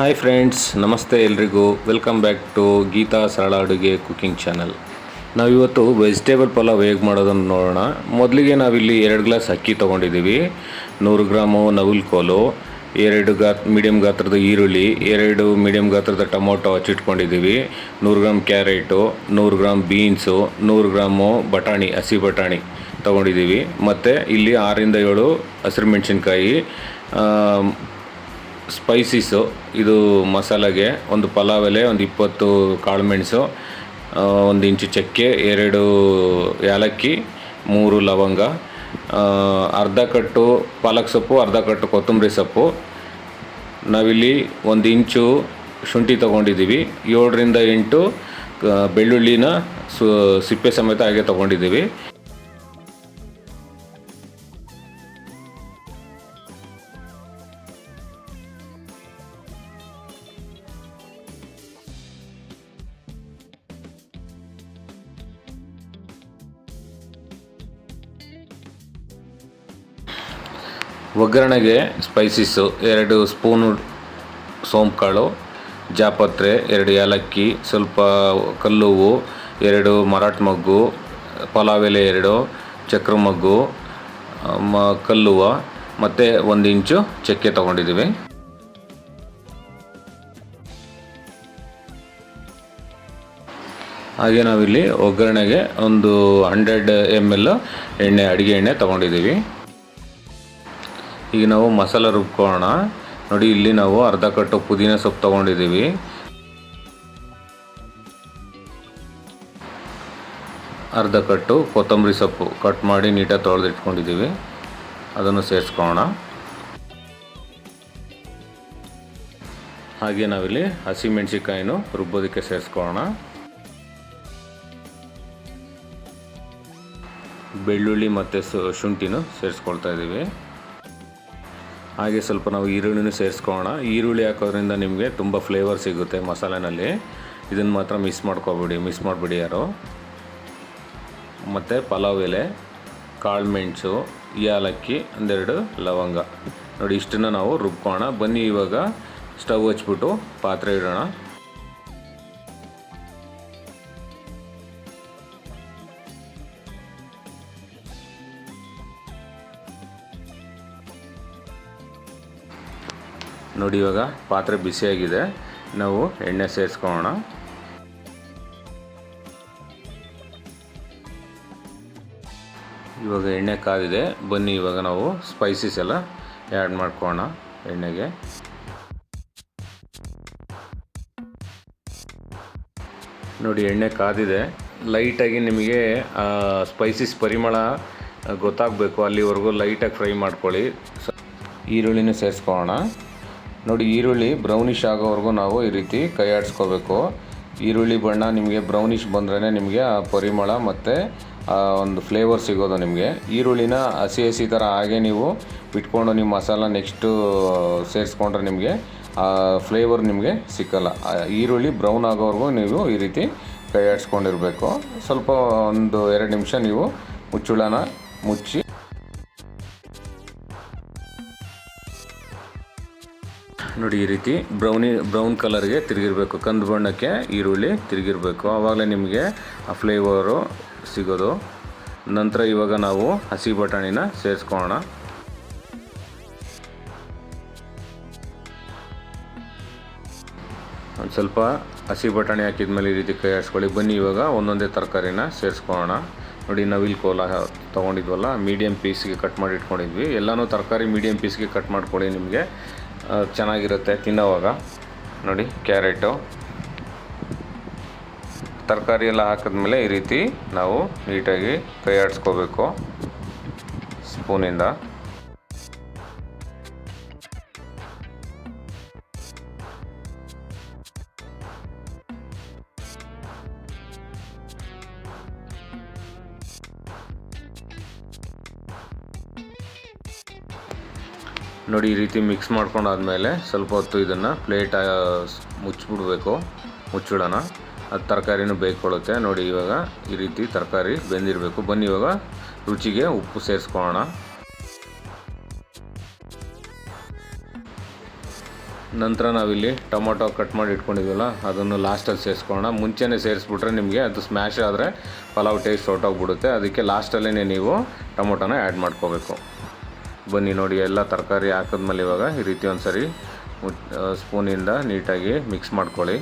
Hi friends, ನಮಸ್ತೆ ಎಲ್ರಿಗೂ. Welcome back to Geetha ಸರಳ ಅಡುಗೆ ಕುಕಿಂಗ್ ಚಾನಲ್. ನಾವಿವತ್ತು ವೆಜಿಟೇಬಲ್ ಪಲಾವ್ ಹೇಗೆ ಮಾಡೋದನ್ನು ನೋಡೋಣ. ಮೊದಲಿಗೆ ನಾವಿಲ್ಲಿ 2 ಗ್ಲಾಸ್ ಅಕ್ಕಿ ತೊಗೊಂಡಿದ್ದೀವಿ, 100 ಗ್ರಾಮು ನವಿಲುಕೋಲು, 2 ಮೀಡಿಯಮ್ ಗಾತ್ರದ ಈರುಳ್ಳಿ, 2 ಮೀಡಿಯಮ್ ಗಾತ್ರದ ಟೊಮೊಟೊ ಹಚ್ಚಿಟ್ಕೊಂಡಿದ್ದೀವಿ, 100 gram carrot, 100 gram beans, 100 gram ಬಟಾಣಿ, ಹಸಿ ಬಟಾಣಿ ತೊಗೊಂಡಿದ್ದೀವಿ. ಮತ್ತು ಇಲ್ಲಿ 6ರಿಂದ 7 ಹಸಿರು ಮೆಣಸಿನ್ಕಾಯಿ, ಸ್ಪೈಸೀಸು ಇದು ಮಸಾಲೆಗೆ ಒಂದು ಪಲಾವ್ ಎಲೆ, ಒಂದು 20 ಕಾಳು ಮೆಣಸು, 1 ಇಂಚು ಚಕ್ಕೆ, 2 ಏಲಕ್ಕಿ, 3 ಲವಂಗ, ಅರ್ಧ ಕಟ್ಟು ಪಾಲಕ್ ಸೊಪ್ಪು, ಅರ್ಧ ಕಟ್ಟು ಕೊತ್ತಂಬರಿ ಸೊಪ್ಪು. ನಾವಿಲ್ಲಿ 1 ಇಂಚು ಶುಂಠಿ ತೊಗೊಂಡಿದ್ದೀವಿ, 7ರಿಂದ 8 ಬೆಳ್ಳುಳ್ಳಿನ ಸಿಪ್ಪೆ ಸಮೇತ ಹಾಗೆ ತೊಗೊಂಡಿದ್ದೀವಿ. ಒಗ್ಗರಣೆಗೆ ಸ್ಪೈಸಸ್ಸು 2 ಸ್ಪೂನು ಸೋಂಪು ಕಾಳು, ಜಾಪತ್ರೆ, 2 ಏಲಕ್ಕಿ, ಸ್ವಲ್ಪ ಕಲ್ಲುವು, 2 ಮರಾಠ ಮೊಗ್ಗು, ಪಲಾವ್ ಎಲೆ 2, ಚಕ್ರ ಮೊಗ್ಗು, ಕಲ್ಲುವ, ಮತ್ತು 1 ಇಂಚು ಚಕ್ಕೆ ತೊಗೊಂಡಿದ್ದೀವಿ. ಹಾಗೆ ನಾವಿಲ್ಲಿ ಒಗ್ಗರಣೆಗೆ ಒಂದು 100 ml ಎಣ್ಣೆ, ಅಡುಗೆ ಎಣ್ಣೆ ತೊಗೊಂಡಿದ್ದೀವಿ. ಈಗ ನಾವು ಮಸಾಲೆ ರುಬ್ಕೊಳ್ಳೋಣ. ನೋಡಿ, ಇಲ್ಲಿ ನಾವು ಅರ್ಧ ಕಟ್ಟು ಪುದೀನ ಸೊಪ್ಪು ತೊಗೊಂಡಿದ್ದೀವಿ, ಅರ್ಧ ಕಟ್ಟು ಕೊತ್ತಂಬರಿ ಸೊಪ್ಪು ಕಟ್ ಮಾಡಿ ನೀಟಾಗಿ ತೊಳೆದಿಟ್ಕೊಂಡಿದ್ದೀವಿ, ಅದನ್ನು ಸೇರಿಸ್ಕೊಳ್ಳೋಣ. ಹಾಗೆ ನಾವಿಲ್ಲಿ ಹಸಿ ಮೆಣಸಿನ್ಕಾಯಿನೂ ರುಬ್ಬೋದಕ್ಕೆ ಸೇರಿಸ್ಕೊಳ್ಳೋಣ. ಬೆಳ್ಳುಳ್ಳಿ ಮತ್ತು ಶುಂಠಿನೂ ಸೇರಿಸ್ಕೊಳ್ತಾ ಇದ್ದೀವಿ. ಹಾಗೆ ಸ್ವಲ್ಪ ನಾವು ಈರುಳ್ಳಿನೂ ಸೇರಿಸ್ಕೊಳ್ಳೋಣ. ಈರುಳ್ಳಿ ಹಾಕೋದ್ರಿಂದ ನಿಮಗೆ ತುಂಬ ಫ್ಲೇವರ್ ಸಿಗುತ್ತೆ ಮಸಾಲೆನಲ್ಲಿ. ಇದನ್ನು ಮಾತ್ರ ಮಿಸ್ ಮಾಡಿಬಿಡಿ ಯಾರು. ಮತ್ತು ಪಲಾವ್ ಎಲೆ, ಕಾಳು ಮೆಣಸು, ಏಲಕ್ಕಿ, 1-2 ಲವಂಗ. ನೋಡಿ, ಇಷ್ಟನ್ನು ನಾವು ರುಬ್ಕೊಳ್ಳೋಣ. ಬನ್ನಿ ಇವಾಗ ಸ್ಟವ್ ಹಚ್ಬಿಟ್ಟು ಪಾತ್ರೆ ಇಡೋಣ. ನೋಡಿ, ಇವಾಗ ಪಾತ್ರೆ ಬಿಸಿಯಾಗಿದೆ, ನಾವು ಎಣ್ಣೆ ಸೇರಿಸ್ಕೊಳ್ಳೋಣ. ಇವಾಗ ಎಣ್ಣೆ ಕಾದಿದೆ, ಬನ್ನಿ ಇವಾಗ ನಾವು ಸ್ಪೈಸಸ್ ಎಲ್ಲ ಆ್ಯಡ್ ಮಾಡ್ಕೊಳ್ಳೋಣ ಎಣ್ಣೆಗೆ. ನೋಡಿ, ಎಣ್ಣೆ ಕಾದಿದೆ. ಲೈಟಾಗಿ ನಿಮಗೆ ಸ್ಪೈಸಸ್ ಪರಿಮಳ ಗೊತ್ತಾಗಬೇಕು, ಅಲ್ಲಿವರೆಗೂ ಲೈಟಾಗಿ ಫ್ರೈ ಮಾಡ್ಕೊಳ್ಳಿ. ಈರುಳ್ಳಿನೂ ಸೇರಿಸ್ಕೊಳ್ಳೋಣ. ನೋಡಿ, ಈರುಳ್ಳಿ ಬ್ರೌನಿಷ್ ಆಗೋವರೆಗೂ ನಾವು ಈ ರೀತಿ ಕೈ ಆಡಿಸ್ಕೋಬೇಕು. ಈರುಳ್ಳಿ ಬಣ್ಣ ನಿಮಗೆ ಬ್ರೌನಿಷ್ ಬಂದ್ರೇ ನಿಮಗೆ ಆ ಪರಿಮಳ ಮತ್ತು ಒಂದು ಫ್ಲೇವರ್ ಸಿಗೋದು ನಿಮಗೆ. ಈರುಳ್ಳಿನ ಹಸಿ ಥರ ಹಾಗೆ ನೀವು ಬಿಟ್ಕೊಂಡು ನೀವು ಮಸಾಲ ನೆಕ್ಸ್ಟು ಸೇರಿಸ್ಕೊಂಡ್ರೆ ನಿಮಗೆ ಆ ಫ್ಲೇವರ್ ನಿಮಗೆ ಸಿಕ್ಕಲ್ಲ. ಈರುಳ್ಳಿ ಬ್ರೌನ್ ಆಗೋವರೆಗೂ ನೀವು ಈ ರೀತಿ ಕೈ ಆಡಿಸ್ಕೊಂಡಿರಬೇಕು. ಸ್ವಲ್ಪ 1-2 ನಿಮಿಷ ನೀವು ಮುಚ್ಚುಳನ ಮುಚ್ಚಿ ನೋಡಿ, ಈ ರೀತಿ ಬ್ರೌನ್ ಕಲರ್ಗೆ ತಿರುಗಿರಬೇಕು, ಕಂದು ಬಣ್ಣಕ್ಕೆ ಈರುಳ್ಳಿ ತಿರುಗಿರಬೇಕು. ಆವಾಗಲೇ ನಿಮಗೆ ಆ ಫ್ಲೇವರು ಸಿಗೋದು. ನಂತರ ಇವಾಗ ನಾವು ಹಸಿ ಬಟಾಣಿನ ಸೇರಿಸ್ಕೊಳ್ಳೋಣ. ಒಂದು ಸ್ವಲ್ಪ ಹಸಿ ಬಟಾಣಿ ಹಾಕಿದ್ಮೇಲೆ ಈ ರೀತಿ ಕೈ ಆಡಿಸ್ಕೊಳ್ಳಿ. ಬನ್ನಿ ಇವಾಗ ಒಂದೊಂದೇ ತರಕಾರಿನ ಸೇರಿಸ್ಕೊಳ್ಳೋಣ. ನೋಡಿ, ನವಿಲುಕೋಲ ತೊಗೊಂಡಿದ್ವಲ್ಲ, ಮೀಡಿಯಮ್ ಪೀಸ್ಗೆ ಕಟ್ ಮಾಡಿ ಇಟ್ಕೊಂಡಿದ್ವಿ. ಎಲ್ಲನೂ ತರಕಾರಿ ಮೀಡಿಯಮ್ ಪೀಸ್ಗೆ ಕಟ್ ಮಾಡ್ಕೊಳ್ಳಿ, ನಿಮಗೆ ಚೆನ್ನಾಗಿರುತ್ತೆ ತಿನ್ನೋವಾಗ. ನೋಡಿ, ಕ್ಯಾರೆಟು, ತರಕಾರಿ ಎಲ್ಲ ಹಾಕಿದ್ಮೇಲೆ ಈ ರೀತಿ ನಾವು ನೀಟಾಗಿ ಕೈ ಆಡಿಸ್ಕೋಬೇಕು ಸ್ಪೂನಿಂದ. ನೋಡಿ, ಈ ರೀತಿ ಮಿಕ್ಸ್ ಮಾಡ್ಕೊಂಡಾದ್ಮೇಲೆ ಸ್ವಲ್ಪ ಹೊತ್ತು ಇದನ್ನು ಪ್ಲೇಟ್ ಮುಚ್ಚಿಬಿಡ್ಬೇಕು, ಮುಚ್ಚಿಡೋಣ. ಅದು ತರಕಾರಿನೂ ಬೇಯ್ಕೊಳ್ಳುತ್ತೆ. ನೋಡಿ, ಇವಾಗ ಈ ರೀತಿ ತರಕಾರಿ ಬೆಂದಿರಬೇಕು. ಬನ್ನಿ ಇವಾಗ ರುಚಿಗೆ ಉಪ್ಪು ಸೇರಿಸ್ಕೊಳ್ಳೋಣ. ನಂತರ ನಾವಿಲ್ಲಿ ಟೊಮೊಟೊ ಕಟ್ ಮಾಡಿ ಇಟ್ಕೊಂಡಿದ್ವಲ್ಲ ಅದನ್ನು ಲಾಸ್ಟಲ್ಲಿ ಸೇರಿಸ್ಕೊಳ್ಳೋಣ. ಮುಂಚೆನೇ ಸೇರಿಸ್ಬಿಟ್ರೆ ನಿಮಗೆ ಅದು ಸ್ಮ್ಯಾಶ್ ಆದರೆ ಪಲಾವ್ ಟೇಸ್ಟ್ ಹೊರಟೋಗ್ಬಿಡುತ್ತೆ. ಅದಕ್ಕೆ ಲಾಸ್ಟಲ್ಲೇ ನೀವು ಟೊಮೊಟೊನ ಆ್ಯಡ್ ಮಾಡ್ಕೋಬೇಕು. ಬನ್ನಿ ನೋಡಿ, ಎಲ್ಲ ತರಕಾರಿ ಹಾಕಿದ್ಮೇಲೆ ಇವಾಗ ಈ ರೀತಿ ಒಂದು ಸರಿ ಸ್ಪೂನಿಂದ ನೀಟಾಗಿ ಮಿಕ್ಸ್ ಮಾಡ್ಕೊಳ್ಳಿ.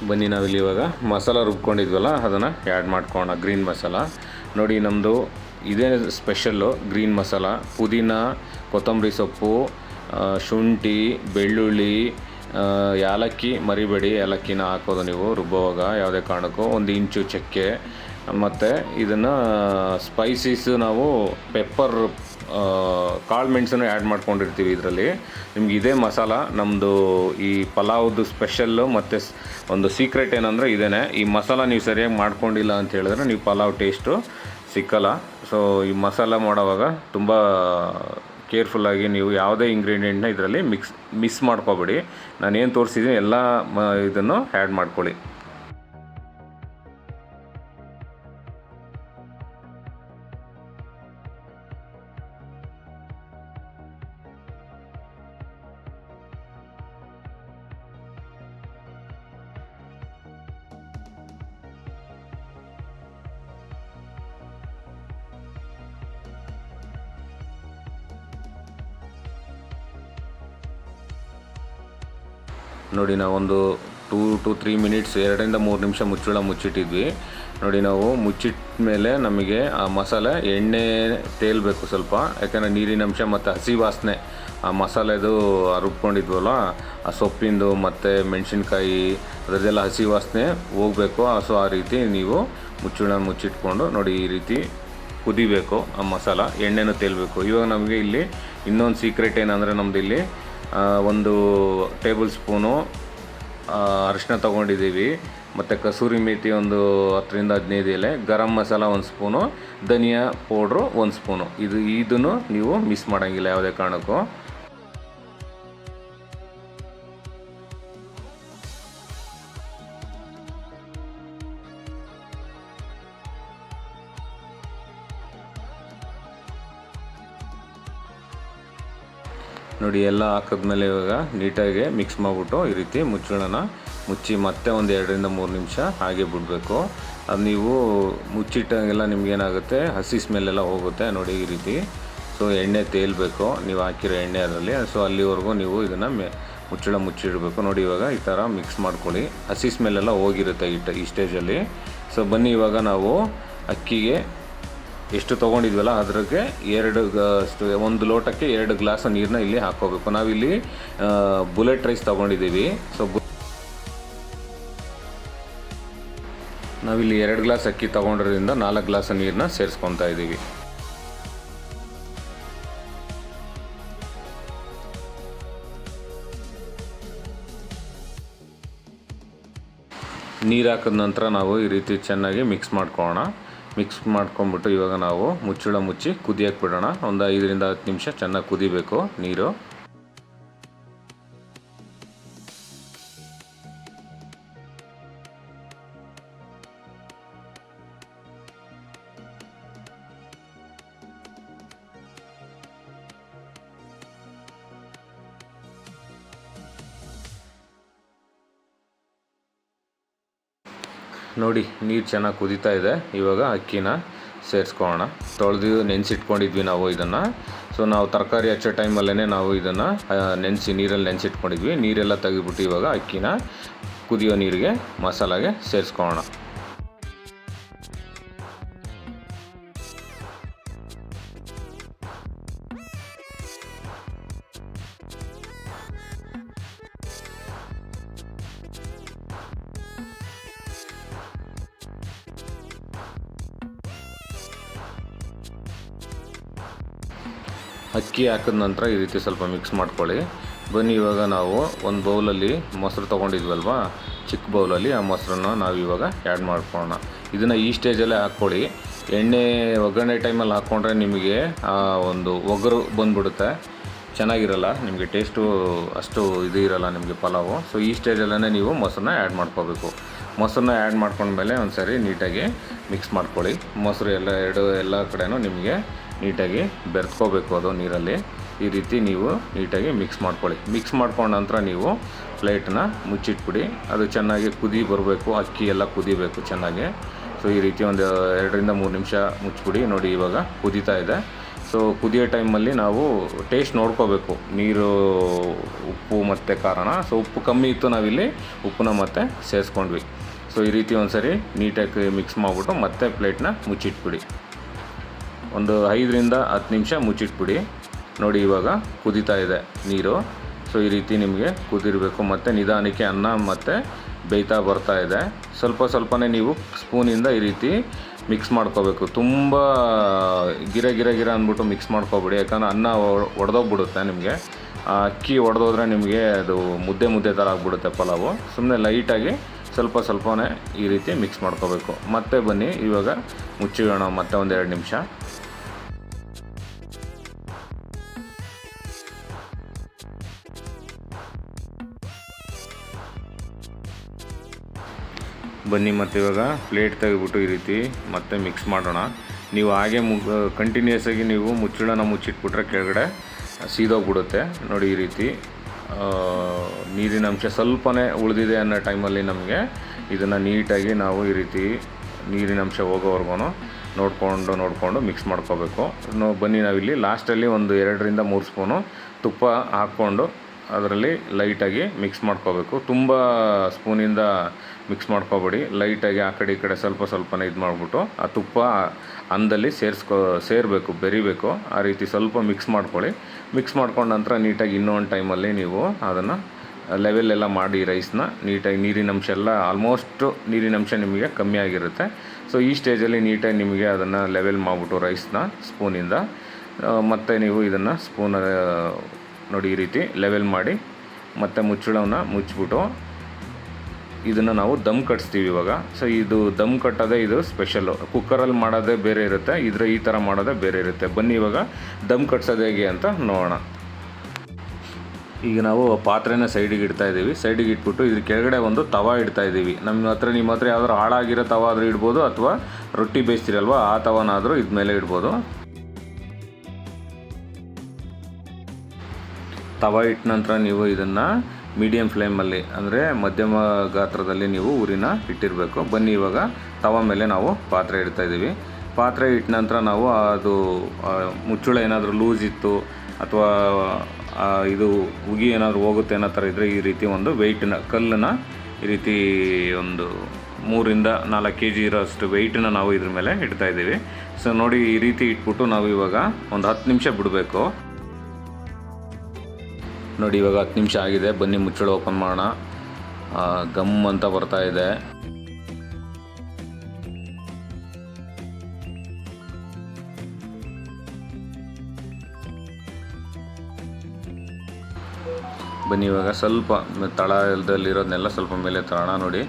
ಬನ್ನಿ ನಾವಿಲ್ಲಿ ಇವಾಗ ಮಸಾಲ ರುಬ್ಕೊಂಡಿದ್ವಲ್ಲ ಅದನ್ನು ಆ್ಯಡ್ ಮಾಡ್ಕೊಳ್ಳೋಣ. ಗ್ರೀನ್ ಮಸಾಲ ನೋಡಿ, ನಮ್ಮದು ಇದೇ ಸ್ಪೆಷಲ್ಲು ಗ್ರೀನ್ ಮಸಾಲ. ಪುದೀನ, ಕೊತ್ತಂಬರಿ ಸೊಪ್ಪು, ಶುಂಠಿ, ಬೆಳ್ಳುಳ್ಳಿ, ಏಲಕ್ಕಿ ಮರಿಬೇಡಿ, ಏಲಕ್ಕಿನ ಹಾಕೋದು ನೀವು ರುಬ್ಬುವಾಗ ಯಾವುದೇ ಕಾರಣಕ್ಕೂ. 1 ಇಂಚು ಚಕ್ಕೆ, ಮತ್ತು ಇದನ್ನು ಸ್ಪೈಸೀಸು ನಾವು ಪೆಪ್ಪರ್, ಕಾಳು ಮೆಣಸನ್ನು ಆ್ಯಡ್ ಮಾಡ್ಕೊಂಡಿರ್ತೀವಿ ಇದರಲ್ಲಿ. ನಿಮ್ಗೆ ಇದೇ ಮಸಾಲ ನಮ್ಮದು ಈ ಪಲಾವ್ದು ಸ್ಪೆಷಲ್ಲು. ಮತ್ತು ಒಂದು ಸೀಕ್ರೆಟ್ ಏನಂದರೆ ಇದೇ, ಈ ಮಸಾಲ ನೀವು ಸರಿಯಾಗಿ ಮಾಡ್ಕೊಂಡಿಲ್ಲ ಅಂತ ಹೇಳಿದ್ರೆ ನೀವು ಪಲಾವ್ ಟೇಸ್ಟು ಸಿಕ್ಕಲ್ಲ. ಸೊ ಈ ಮಸಾಲ ಮಾಡೋವಾಗ ತುಂಬ ಕೇರ್ಫುಲ್ಲಾಗಿ ನೀವು ಯಾವುದೇ ಇಂಗ್ರೀಡಿಯೆಂಟ್ನ ಇದರಲ್ಲಿ ಮಿಸ್ ಮಾಡ್ಕೋಬೇಡಿ. ನಾನೇನು ತೋರಿಸಿದ್ದೀನಿ ಎಲ್ಲ ಇದನ್ನು ಆ್ಯಡ್ ಮಾಡ್ಕೊಳ್ಳಿ. ನೋಡಿ, ನಾವೊಂದು 2 to 3 ಮಿನಿಟ್ಸ್ 2 ಇಂದ 3 ನಿಮಿಷ ಮುಚ್ಚಿಟ್ಟಿದ್ವಿ. ನೋಡಿ, ನಾವು ಮುಚ್ಚಿಟ್ಟ ಮೇಲೆ ನಮಗೆ ಆ ಮಸಾಲೆ ಎಣ್ಣೆ ತೇಲ್ಬೇಕು ಸ್ವಲ್ಪ, ಯಾಕಂದರೆ ನೀರಿನಂಶ ಮತ್ತು ಹಸಿ ವಾಸನೆ ಆ ಮಸಾಲೆದು ರುಬ್ಕೊಂಡಿದ್ವಲ್ಲ ಆ ಸೊಪ್ಪಿಂದು ಮತ್ತು ಮೆಣಸಿನ್ಕಾಯಿ ಅದರದ್ದೆಲ್ಲ ಹಸಿ ವಾಸನೆ ಹೋಗಬೇಕು. ಸೊ ಆ ರೀತಿ ನೀವು ಮುಚ್ಚಿಟ್ಕೊಂಡು ನೋಡಿ ಈ ರೀತಿ ಕುದಿಬೇಕು ಆ ಮಸಾಲ, ಎಣ್ಣೆನೂ ತೇಲ್ಬೇಕು. ಇವಾಗ ನಮಗೆ ಇಲ್ಲಿ ಇನ್ನೊಂದು ಸೀಕ್ರೆಟ್ ಏನಂದರೆ, ನಮ್ಮದು ಇಲ್ಲಿ 1 ಟೇಬಲ್ ಸ್ಪೂನು ಅರಿಶಿನ ತೊಗೊಂಡಿದ್ದೀವಿ, ಮತ್ತು ಕಸೂರಿ ಮೇಥಿ ಒಂದು 10 ರಿಂದ 15 ಎಲೆ, ಗರಂ ಮಸಾಲ 1 ಸ್ಪೂನು, ಧನಿಯಾ ಪೌಡ್ರು 1 ಸ್ಪೂನು. ಇದನ್ನು ನೀವು ಮಿಸ್ ಮಾಡೋಂಗಿಲ್ಲ ಯಾವುದೇ ಕಾರಣಕ್ಕೂ. ನೋಡಿ, ಎಲ್ಲ ಹಾಕಿದ್ಮೇಲೆ ಇವಾಗ ನೀಟಾಗಿ ಮಿಕ್ಸ್ ಮಾಡಿಬಿಟ್ಟು ಈ ರೀತಿ ಮುಚ್ಚಿ ಮತ್ತೆ ಒಂದು 2 ರಿಂದ 3 ನಿಮಿಷ ಹಾಗೆ ಬಿಡಬೇಕು. ಅದು ನೀವು ಮುಚ್ಚಿಟ್ಟಂಗೆಲ್ಲ ನಿಮಗೇನಾಗುತ್ತೆ, ಹಸಿ ಸ್ಮೆಲ್ಲೆಲ್ಲ ಹೋಗುತ್ತೆ ನೋಡಿ ಈ ರೀತಿ. ಸೊ ಎಣ್ಣೆ ತೇಲ್ಬೇಕು ನೀವು ಹಾಕಿರೋ ಎಣ್ಣೆ ಅದರಲ್ಲಿ. ಸೊ ಅಲ್ಲಿವರೆಗೂ ನೀವು ಇದನ್ನು ಮುಚ್ಚಿಡಬೇಕು. ನೋಡಿ, ಇವಾಗ ಈ ಥರ ಮಿಕ್ಸ್ ಮಾಡ್ಕೊಳ್ಳಿ, ಹಸಿ ಸ್ಮೆಲ್ಲೆಲ್ಲ ಹೋಗಿರುತ್ತೆ ಈ ಸ್ಟೇಜಲ್ಲಿ. ಸೊ ಬನ್ನಿ, ಇವಾಗ ನಾವು ಅಕ್ಕಿಗೆ ಎಷ್ಟು ತೊಗೊಂಡಿದ್ವಲ್ಲ ಅದ್ರಿಗೆ 1 ಲೋಟಕ್ಕೆ 2 ಗ್ಲಾಸ್ ನೀರನ್ನ ಇಲ್ಲಿ ಹಾಕ್ಕೋಬೇಕು. ನಾವಿಲ್ಲಿ ಬುಲೆಟ್ ರೈಸ್ ತೊಗೊಂಡಿದ್ದೀವಿ. ಸೊ ನಾವಿಲ್ಲಿ 2 ಗ್ಲಾಸ್ ಅಕ್ಕಿ ತೊಗೊಂಡಿರೋದ್ರಿಂದ 4 ಗ್ಲಾಸ್ ನೀರನ್ನ ಸೇರಿಸ್ಕೊತಾ ಇದ್ದೀವಿ. ನೀರು ಹಾಕಿದ ನಂತರ ನಾವು ಈ ರೀತಿ ಚೆನ್ನಾಗಿ ಮಿಕ್ಸ್ ಮಾಡ್ಕೊಂಬಿಟ್ಟು ಇವಾಗ ನಾವು ಮುಚ್ಚಿ ಕುದಿಯಕ್ಕೆ ಬಿಡೋಣ. ಒಂದು 5 ರಿಂದ 10 ನಿಮಿಷ ಚೆನ್ನಾಗಿ ಕುದಿಬೇಕು ನೀರು. ನೋಡಿ, ನೀರು ಚೆನ್ನಾಗಿ ಕುದೀತಾ ಇದೆ. ಇವಾಗ ಅಕ್ಕಿನ ಸೇರಿಸ್ಕೊಳ್ಳೋಣ. ತೊಳೆದು ನೆನೆಸಿಟ್ಕೊಂಡಿದ್ವಿ ನಾವು ಇದನ್ನು. ಸೊ ನಾವು ತರಕಾರಿ ಹಚ್ಚೋ ಟೈಮಲ್ಲೇ ನಾವು ಇದನ್ನು ನೀರಲ್ಲಿ ನೆನೆಸಿಟ್ಕೊಂಡಿದ್ವಿ. ನೀರೆಲ್ಲ ತೆಗೆದುಬಿಟ್ಟು ಇವಾಗ ಅಕ್ಕಿನ ಕುದಿಯೋ ನೀರಿಗೆ ಮಸಾಲಾಗೆ ಸೇರಿಸ್ಕೊಳ್ಳೋಣ. ಅಕ್ಕಿ ಹಾಕಿದ ನಂತರ ಈ ರೀತಿ ಸ್ವಲ್ಪ ಮಿಕ್ಸ್ ಮಾಡ್ಕೊಳ್ಳಿ. ಬನ್ನಿ, ಇವಾಗ ನಾವು ಒಂದು ಬೌಲಲ್ಲಿ ಮೊಸರು ತೊಗೊಂಡಿದ್ವಲ್ವ, ಚಿಕ್ಕ ಬೌಲಲ್ಲಿ ಆ ಮೊಸರನ್ನ ನಾವು ಇವಾಗ ಆ್ಯಡ್ ಮಾಡ್ಕೊಳ್ಳೋಣ. ಇದನ್ನು ಈ ಸ್ಟೇಜಲ್ಲೇ ಹಾಕ್ಕೊಳ್ಳಿ. ಎಣ್ಣೆ ಒಗ್ಗರಣೆ ಟೈಮಲ್ಲಿ ಹಾಕ್ಕೊಂಡ್ರೆ ನಿಮಗೆ ಒಂದು ಒಗರು ಬಂದುಬಿಡುತ್ತೆ, ಚೆನ್ನಾಗಿರಲ್ಲ ನಿಮಗೆ, ಟೇಸ್ಟು ಅಷ್ಟು ಇದು ಇರಲ್ಲ ನಿಮಗೆ ಪಲಾವು. ಸೊ ಈ ಸ್ಟೇಜಲ್ಲೇ ನೀವು ಮೊಸರನ್ನ ಆ್ಯಡ್ ಮಾಡ್ಕೋಬೇಕು. ಮೊಸರನ್ನ ಆ್ಯಡ್ ಮಾಡ್ಕೊಂಡ್ಮೇಲೆ ಒಂದು ಸರಿ ನೀಟಾಗಿ ಮಿಕ್ಸ್ ಮಾಡ್ಕೊಳ್ಳಿ. ಮೊಸರು ಎಲ್ಲ ಕಡೆನೂ ನಿಮಗೆ ನೀಟಾಗಿ ಬೆರೆತ್ಕೋಬೇಕು ಅದು ನೀರಲ್ಲಿ. ಈ ರೀತಿ ನೀವು ನೀಟಾಗಿ ಮಿಕ್ಸ್ ಮಾಡ್ಕೊಳ್ಳಿ. ಮಿಕ್ಸ್ ಮಾಡ್ಕೊಂಡ ನಂತರ ನೀವು ಪ್ಲೇಟನ್ನ ಮುಚ್ಚಿಟ್ಬಿಡಿ. ಅದು ಚೆನ್ನಾಗಿ ಕುದಿ ಬರಬೇಕು, ಅಕ್ಕಿ ಎಲ್ಲ ಕುದಿಬೇಕು ಚೆನ್ನಾಗಿ. ಸೊ ಈ ರೀತಿ ಒಂದು 2ರಿಂದ 3 ನಿಮಿಷ ಮುಚ್ಚಿಬಿಡಿ. ನೋಡಿ ಇವಾಗ ಕುದೀತಾ ಇದೆ. ಸೊ ಕುದಿಯೋ ಟೈಮಲ್ಲಿ ನಾವು ಟೇಸ್ಟ್ ನೋಡ್ಕೋಬೇಕು, ನೀರು ಉಪ್ಪು ಮತ್ತು ಕಾರಣ. ಸೊ ಉಪ್ಪು ಕಮ್ಮಿ ಇತ್ತು, ನಾವಿಲ್ಲಿ ಉಪ್ಪನ್ನ ಮತ್ತೆ ಸೇರಿಸ್ಕೊಂಡ್ವಿ. ಸೊ ಈ ರೀತಿ ಒಂದು ಸರಿ ನೀಟಾಗಿ ಮಿಕ್ಸ್ ಮಾಡಿಬಿಟ್ಟು ಮತ್ತೆ ಪ್ಲೇಟ್ನ ಮುಚ್ಚಿಟ್ಬಿಡಿ. ಒಂದು 5ರಿಂದ 10 ನಿಮಿಷ ಮುಚ್ಚಿಟ್ಬಿಡಿ. ನೋಡಿ ಇವಾಗ ಕುದೀತಾ ಇದೆ ನೀರು. ಸೊ ಈ ರೀತಿ ನಿಮಗೆ ಕುದಿರಬೇಕು. ಮತ್ತು ನಿಧಾನಕ್ಕೆ ಅನ್ನ ಮತ್ತು ಬೇಯ್ತಾ ಬರ್ತಾ ಇದೆ. ಸ್ವಲ್ಪನೇ ನೀವು ಸ್ಪೂನಿಂದ ಈ ರೀತಿ ಮಿಕ್ಸ್ ಮಾಡ್ಕೋಬೇಕು. ತುಂಬ ಗಿರ ಅಂದ್ಬಿಟ್ಟು ಮಿಕ್ಸ್ ಮಾಡ್ಕೊಬಿಡಿ, ಯಾಕಂದರೆ ಅನ್ನ ಒಡೆದೋಗ್ಬಿಡುತ್ತೆ ನಿಮಗೆ. ಅಕ್ಕಿ ಒಡೆದೋದ್ರೆ ನಿಮಗೆ ಅದು ಮುದ್ದೆ ಥರ ಆಗಿಬಿಡುತ್ತೆ ಪಲಾವು. ಸುಮ್ಮನೆ ಲೈಟಾಗಿ ಸ್ವಲ್ಪನೇ ಈ ರೀತಿ ಮಿಕ್ಸ್ ಮಾಡ್ಕೋಬೇಕು. ಮತ್ತೆ ಬನ್ನಿ ಇವಾಗ ಮುಚ್ಚಿಡೋಣ ಮತ್ತೆ ಒಂದು 2 ನಿಮಿಷ. ಬನ್ನಿ ಮತ್ತೆ ಇವಾಗ ಪ್ಲೇಟ್ ತೆಗೆದ್ಬಿಟ್ಟು ಈ ರೀತಿ ಮತ್ತೆ ಮಿಕ್ಸ್ ಮಾಡೋಣ. ನೀವು ಹಾಗೆ ಕಂಟಿನ್ಯೂಸ್ ಆಗಿ ನೀವು ಮುಚ್ಚಿಟ್ಬಿಟ್ರೆ ಕೆಳಗಡೆ ಸೀದೋಗ್ಬಿಡುತ್ತೆ. ನೋಡಿ ಈ ರೀತಿ ನೀರಿನ ಅಂಶ ಸ್ವಲ್ಪನೇ ಉಳಿದಿದೆ ಅನ್ನೋ ಟೈಮಲ್ಲಿ ನಮಗೆ ಇದನ್ನು ನೀಟಾಗಿ ನಾವು ಈ ರೀತಿ ನೀರಿನ ಅಂಶ ಹೋಗೋವರೆಗೂ ನೋಡಿಕೊಂಡು ಮಿಕ್ಸ್ ಮಾಡ್ಕೋಬೇಕು. ಬನ್ನಿ ನಾವಿಲ್ಲಿ ಲಾಸ್ಟಲ್ಲಿ ಒಂದು 2ರಿಂದ 3 ಸ್ಪೂನು ತುಪ್ಪ ಹಾಕ್ಕೊಂಡು ಅದರಲ್ಲಿ ಲೈಟಾಗಿ ಮಿಕ್ಸ್ ಮಾಡ್ಕೋಬೇಕು. ತುಂಬ ಸ್ಪೂನಿಂದ ಮಿಕ್ಸ್ ಮಾಡ್ಕೋಬೇಡಿ. ಲೈಟಾಗಿ ಆ ಕಡೆ ಈ ಕಡೆ ಸ್ವಲ್ಪನೇ ಇದು ಮಾಡಿಬಿಟ್ಟು ಆ ತುಪ್ಪ ಅನ್ನದಲ್ಲಿ ಸೇರಬೇಕು, ಬೆರಿಬೇಕು. ಆ ರೀತಿ ಸ್ವಲ್ಪ ಮಿಕ್ಸ್ ಮಾಡ್ಕೊಳ್ಳಿ. ಮಿಕ್ಸ್ ಮಾಡ್ಕೊಂಡ ನಂತರ ನೀಟಾಗಿ ಇನ್ನೊಂದು ಟೈಮಲ್ಲಿ ನೀವು ಅದನ್ನು ಲೆವೆಲ್ಲೆಲ್ಲ ಮಾಡಿ ರೈಸ್ನ ನೀಟಾಗಿ ನೀರಿನಂಶ ಎಲ್ಲ ಆಲ್ಮೋಸ್ಟ್ ನೀರಿನಂಶ ನಿಮಗೆ ಕಮ್ಮಿ ಆಗಿರುತ್ತೆ. ಸೊ ಈ ಸ್ಟೇಜಲ್ಲಿ ನೀಟಾಗಿ ನಿಮಗೆ ಅದನ್ನು ಲೆವೆಲ್ ಮಾಡಿಬಿಟ್ಟು ರೈಸ್ನ ಸ್ಪೂನಿಂದ ಮತ್ತು ನೀವು ಇದನ್ನು ಸ್ಪೂನ್ ನೋಡಿ ಈ ರೀತಿ ಲೆವೆಲ್ ಮಾಡಿ ಮತ್ತು ಮುಚ್ಚಳವನ್ನು ಮುಚ್ಚಿಬಿಟ್ಟು ಇದನ್ನು ನಾವು ದಮ್ ಕಟ್ಸ್ತೀವಿ ಇವಾಗ. ಸೊ ಇದು ದಮ್ ಕಟ್ಟೋದೇ ಇದು ಸ್ಪೆಷಲ್ಲು. ಕುಕ್ಕರಲ್ಲಿ ಮಾಡೋದೇ ಬೇರೆ ಇರುತ್ತೆ, ಈ ಥರ ಮಾಡೋದೇ ಬೇರೆ ಇರುತ್ತೆ. ಬನ್ನಿ ಇವಾಗ ದಮ್ ಕಟ್ಸೋದು ಹೇಗೆ ಅಂತ ನೋಡೋಣ. ಈಗ ನಾವು ಪಾತ್ರೆನ ಸೈಡಿಗೆ ಇಡ್ತಾಯಿದ್ದೀವಿ. ಸೈಡಿಗೆ ಇಟ್ಬಿಟ್ಟು ಇದ್ರ ಕೆಳಗಡೆ ಒಂದು ತವ ಇಡ್ತಾಯಿದ್ದೀವಿ. ನಿಮ್ಮ ಹತ್ರ ಯಾವ್ದಾದ್ರು ಹಾಳಾಗಿರೋ ತವ ಆದರೂ ಇಡ್ಬೋದು, ಅಥವಾ ರೊಟ್ಟಿ ಬೇಯಿಸ್ತೀರಲ್ವ ಆ ತವನಾದರೂ ಇದ ಮೇಲೆ ಇಡ್ಬೋದು. ತವ ಇಟ್ಟ ನಂತರ ನೀವು ಇದನ್ನು ಮೀಡಿಯಮ್ ಫ್ಲೇಮಲ್ಲಿ ಅಂದರೆ ಮಧ್ಯಮ ಗಾತ್ರದಲ್ಲಿ ನೀವು ಉರಿನ ಇಟ್ಟಿರಬೇಕು. ಬನ್ನಿ ಇವಾಗ ತವ ಮೇಲೆ ನಾವು ಪಾತ್ರೆ ಇಡ್ತಾಯಿದ್ದೀವಿ. ಪಾತ್ರೆ ಇಟ್ಟ ನಂತರ ನಾವು ಅದು ಮುಚ್ಚಳ ಏನಾದರೂ ಲೂಸ್ ಇತ್ತು ಅಥವಾ ಇದು ಉಗಿ ಏನಾದರೂ ಹೋಗುತ್ತೆ ಅನ್ನೋ ಥರ ಇದ್ದರೆ ಈ ರೀತಿ ಒಂದು ಕಲ್ಲನ್ನು ಈ ರೀತಿ ಒಂದು 3ರಿಂದ 4 kg ಇರೋಷ್ಟು ವೆಯ್ಟನ್ನ ನಾವು ಇದ್ರ ಮೇಲೆ ಇಡ್ತಾಯಿದ್ದೀವಿ. ಸೊ ನೋಡಿ ಈ ರೀತಿ ಇಟ್ಬಿಟ್ಟು ನಾವು ಇವಾಗ ಒಂದು 10 ನಿಮಿಷ ಬಿಡಬೇಕು. ನೋಡಿ ಇವಾಗ 10 ನಿಮಿಷ ಆಗಿದೆ. ಬನ್ನಿ ಮುಚ್ಚಳ ಓಪನ್ ಮಾಡೋಣ. ಗಮ್ ಅಂತ ಬರ್ತಾ ಇದೆ. ಬನ್ನಿ ಇವಾಗ ಸ್ವಲ್ಪ ತಳದಲ್ಲಿರೋದನ್ನೆಲ್ಲ ಸ್ವಲ್ಪ ಮೇಲೆ ತರೋಣ. ನೋಡಿ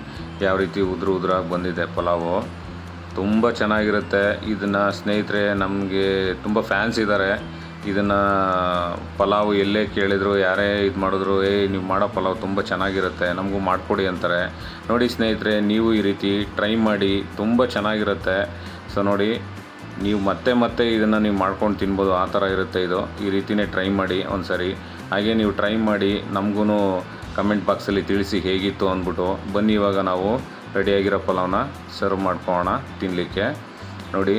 ಯಾವ ರೀತಿ ಉದುರಾಗಿ ಬಂದಿದೆ ಪಲಾವು. ತುಂಬ ಚೆನ್ನಾಗಿರುತ್ತೆ. ಇದನ್ನು ಸ್ನೇಹಿತರೆ ನಮಗೆ ತುಂಬ ಫ್ಯಾನ್ಸ್ ಇದ್ದಾರೆ. ಇದನ್ನು ಪಲಾವು ಎಲ್ಲೇ ಕೇಳಿದ್ರು, ಯಾರೇ ಇದು ಮಾಡಿದ್ರು, ನೀವು ಮಾಡೋ ಪಲಾವ್ ತುಂಬ ಚೆನ್ನಾಗಿರುತ್ತೆ, ನಮಗೂ ಮಾಡಿಕೊಡಿ ಅಂತಾರೆ. ನೋಡಿ ಸ್ನೇಹಿತರೆ, ನೀವು ಈ ರೀತಿ ಟ್ರೈ ಮಾಡಿ, ತುಂಬ ಚೆನ್ನಾಗಿರುತ್ತೆ. ಸೊ ನೋಡಿ, ನೀವು ಮತ್ತೆ ಇದನ್ನು ನೀವು ಮಾಡ್ಕೊಂಡು ತಿನ್ಬೋದು, ಆ ಥರ ಇರುತ್ತೆ ಇದು. ಈ ರೀತಿಯೇ ಟ್ರೈ ಮಾಡಿ ಒಂದು ಸರಿ. ಹಾಗೆ ನೀವು ಟ್ರೈ ಮಾಡಿ ನಮಗೂ ಕಮೆಂಟ್ ಬಾಕ್ಸಲ್ಲಿ ತಿಳಿಸಿ ಹೇಗಿತ್ತು ಅಂದ್ಬಿಟ್ಟು. ಬನ್ನಿ ಇವಾಗ ನಾವು ರೆಡಿಯಾಗಿರೋ ಪಲಾವ್ನ ಸರ್ವ್ ಮಾಡ್ಕೊಳ್ಳೋಣ ತಿನ್ನಲಿಕ್ಕೆ. ನೋಡಿ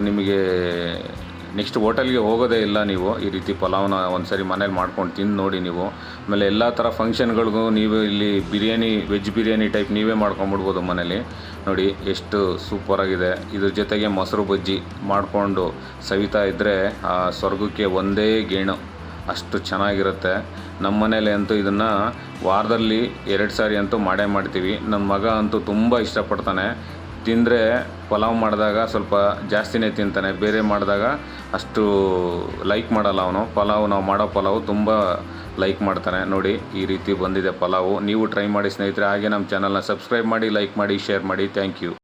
ನಿಮಗೆ ನೆಕ್ಸ್ಟ್ ಹೋಟೆಲ್ಗೆ ಹೋಗೋದೇ ಇಲ್ಲ ನೀವು. ಈ ರೀತಿ ಪಲಾವ್ನ ಒಂದು ಸರಿ ಮನೇಲಿ ಮಾಡ್ಕೊಂಡು ತಿಂದು ನೋಡಿ ನೀವು. ಆಮೇಲೆ ಎಲ್ಲ ಥರ ಫಂಕ್ಷನ್ಗಳಿಗೂ ನೀವು ಇಲ್ಲಿ ವೆಜ್ ಬಿರಿಯಾನಿ ಟೈಪ್ ನೀವೇ ಮಾಡ್ಕೊಂಬಿಡ್ಬೋದು ಮನೇಲಿ. ನೋಡಿ ಎಷ್ಟು ಸೂಪರಾಗಿದೆ. ಇದ್ರ ಜೊತೆಗೆ ಮೊಸರು ಬಜ್ಜಿ ಮಾಡಿಕೊಂಡು ಸವಿತಾ ಇದ್ದರೆ ಆ ಸ್ವರ್ಗಕ್ಕೆ ಒಂದೇ ಗೇಣು, ಅಷ್ಟು ಚೆನ್ನಾಗಿರುತ್ತೆ. ನಮ್ಮ ಮನೇಲಿ ಅಂತೂ ಇದನ್ನು ವಾರದಲ್ಲಿ 2 ಸಾರಿ ಅಂತೂ ಮಾಡೇ ಮಾಡ್ತೀವಿ. ನನ್ನ ಮಗ ಅಂತೂ ತುಂಬ ಇಷ್ಟಪಡ್ತಾನೆ. ತಿಂದರೆ ಪಲಾವ್ ಮಾಡಿದಾಗ ಸ್ವಲ್ಪ ಜಾಸ್ತಿನೇ ತಿಂತಾನೆ, ಬೇರೆ ಮಾಡಿದಾಗ ಅಷ್ಟು ಲೈಕ್ ಮಾಡಲ್ಲ ಅವನು. ನಾವು ಮಾಡೋ ಪಲಾವು ತುಂಬ ಲೈಕ್ ಮಾಡ್ತಾನೆ. ನೋಡಿ ಈ ರೀತಿ ಬಂದಿದೆ ಪಲಾವು. ನೀವು ಟ್ರೈ ಮಾಡಿ ಸ್ನೇಹಿತರೆ. ಹಾಗೆ ನಮ್ಮ ಚಾನಲ್ನ ಸಬ್ಸ್ಕ್ರೈಬ್ ಮಾಡಿ, ಲೈಕ್ ಮಾಡಿ, ಶೇರ್ ಮಾಡಿ. Thank you.